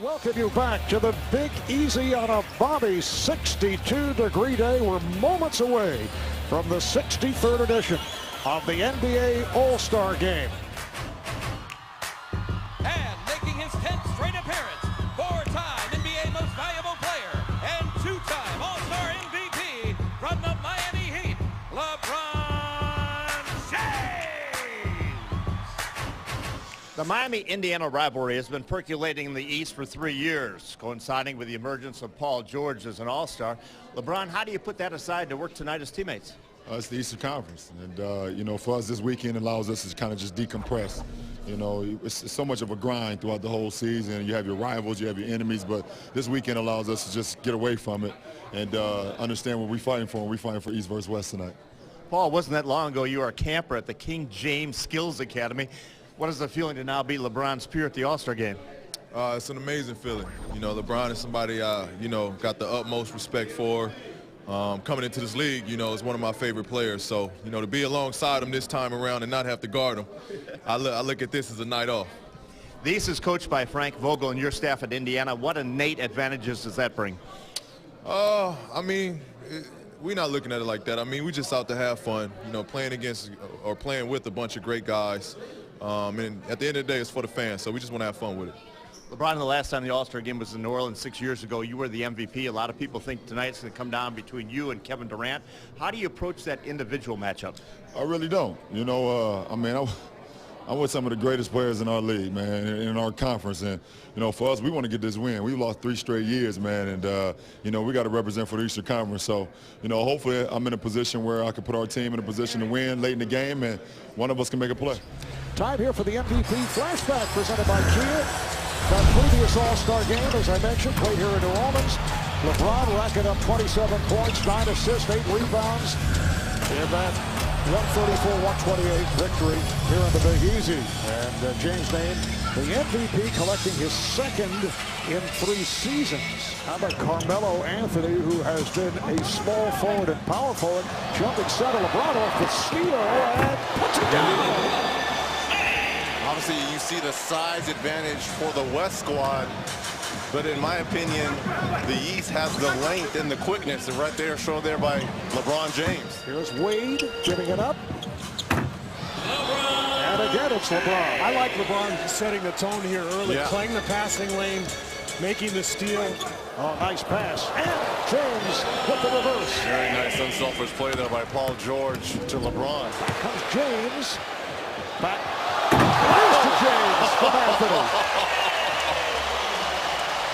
Welcome you back to the Big Easy on a balmy 62-degree day. We're moments away from the 63rd edition of the NBA All Star Game. And making his 10th straight appearance, four-time NBA Most Valuable Player and two-time All Star MVP from the Miami Heat, LeBron James. The Miami-Indiana rivalry has been percolating in the East for 3 years, coinciding with the emergence of Paul George as an All-Star. LeBron, how do you put that aside to work tonight as teammates? It's the Eastern Conference, and you know, for us this weekend allows us to kind of just decompress. You know, it's so much of a grind throughout the whole season. You have your rivals, you have your enemies, but this weekend allows us to just get away from it and understand what we're fighting for. And we're fighting for East versus West tonight. Paul, wasn't that long ago you were a camper at the King James Skills Academy. What is the feeling to now be LeBron's peer at the All-Star game? It's an amazing feeling. You know, LeBron is somebody you know, got the utmost respect for. Coming into this league, you know, is one of my favorite players. So, you know, to be alongside him this time around and not have to guard him, I look at this as a night off. The East is coached by Frank Vogel and your staff at Indiana. What innate advantages does that bring? I mean, we're not looking at it like that. I mean, we just out to have fun, you know, playing against or playing with a bunch of great guys. And at the end of the day, it's for the fans, so we just want to have fun with it. LeBron, the last time the All-Star game was in New Orleans 6 years ago, you were the MVP. A lot of people think tonight it's going to come down between you and Kevin Durant. How do you approach that individual matchup? I really don't. You know, I mean, I'm with some of the greatest players in our league, man, in our conference. And, you know, for us, we want to get this win. We've lost 3 straight years, man, and, you know, we got to represent for the Eastern Conference. So, you know, hopefully I'm in a position where I can put our team in a position to win late in the game, and one of us can make a play. Time here for the MVP flashback presented by Kia. That previous All-Star game, as I mentioned, played here in New Orleans. LeBron racking up 27 points, 9 assists, 8 rebounds in that 134-128 victory here in the Big Easy. And James named the MVP, collecting his second in 3 seasons. How about Carmelo Anthony, who has been a small forward and power forward, jumping center. LeBron off the steal and puts it down. Obviously, you see the size advantage for the West squad, but in my opinion, the East has the length and the quickness, and right there, shown there by LeBron James. Here's Wade giving it up. And again, it's LeBron. I like LeBron setting the tone here early, playing the passing lane, making the steal. Oh, nice pass. And James with the reverse. Very nice unselfish play there by Paul George to LeBron. Back comes James. Back. Here's to James from Anthony.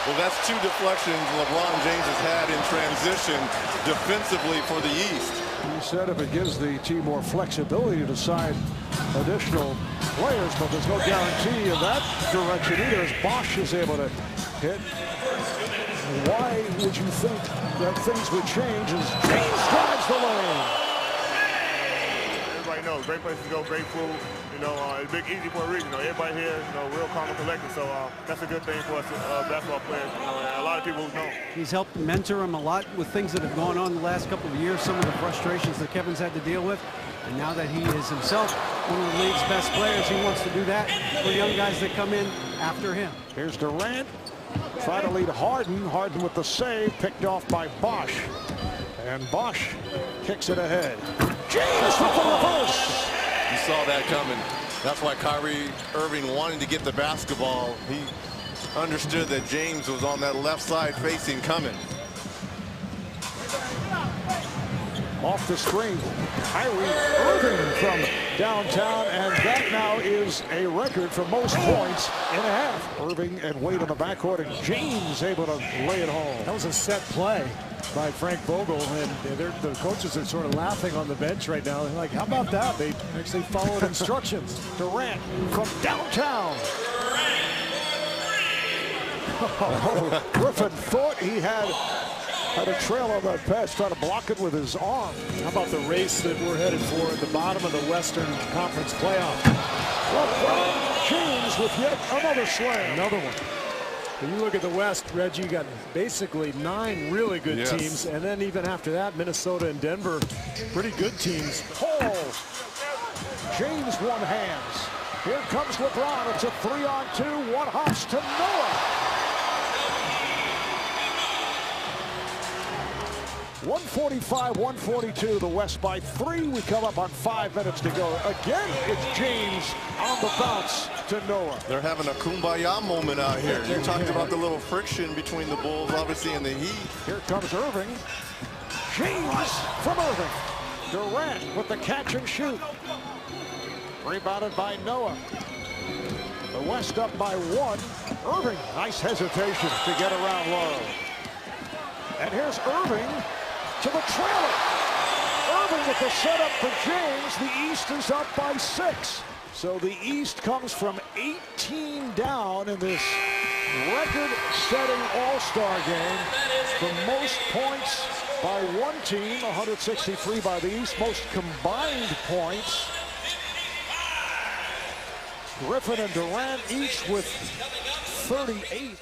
Well, that's 2 deflections LeBron James has had in transition defensively for the East. He said if it gives the team more flexibility to sign additional players, but there's no guarantee in that direction either, as Bosch is able to hit. Why would you think that things would change as James drives the lane? Everybody knows, great place to go, great food. You know, it's Big Easy for a reason. You know, everybody here, you know, real calm and collected. So that's a good thing for us basketball players. You know, and a lot of people who know. He's helped mentor him a lot with things that have gone on the last couple of years, some of the frustrations that Kevin's had to deal with. And now that he is himself one of the league's best players, he wants to do that for young guys that come in after him. Here's Durant. Try to lead Harden. Harden with the save, picked off by Bosch. And Bosch kicks it ahead. James with the reverse. You saw that coming. That's why Kyrie Irving wanted to get the basketball. He understood that James was on that left side facing coming. Off the screen, Kyrie Irving from downtown, and that now is a record for most points in a half. Irving and Wade in the backcourt, and James able to lay it home. That was a set play by Frank Vogel, and the coaches are sort of laughing on the bench right now. They're like, how about that? They actually followed instructions. Durant from downtown. Oh, Griffin thought he had a trail on that pass, trying to block it with his arm. How about the race that we're headed for at the bottom of the Western Conference playoff? LeBron James with yet another slam. Another one. When you look at the West, Reggie, got basically 9 really good teams, and then even after that, Minnesota and Denver, pretty good teams. Paul. James one hands. Here comes LeBron. It's a 3-on-2. One hops to Noah. 145-142, the West by 3. We come up on 5 minutes to go. Again, it's James on the bounce to Noah. They're having a kumbaya moment out here. You talked about the little friction between the Bulls, obviously, and the Heat. Here comes Irving. James from Irving. Durant with the catch and shoot. Rebounded by Noah. The West up by 1. Irving, nice hesitation to get around low. And here's Irving to the trailer. Irving with the setup for James. The East is up by 6. So the East comes from 18 down in this record-setting All-Star game. The most points by one team, 163 by the East. Most combined points. Griffin and Durant each with 38.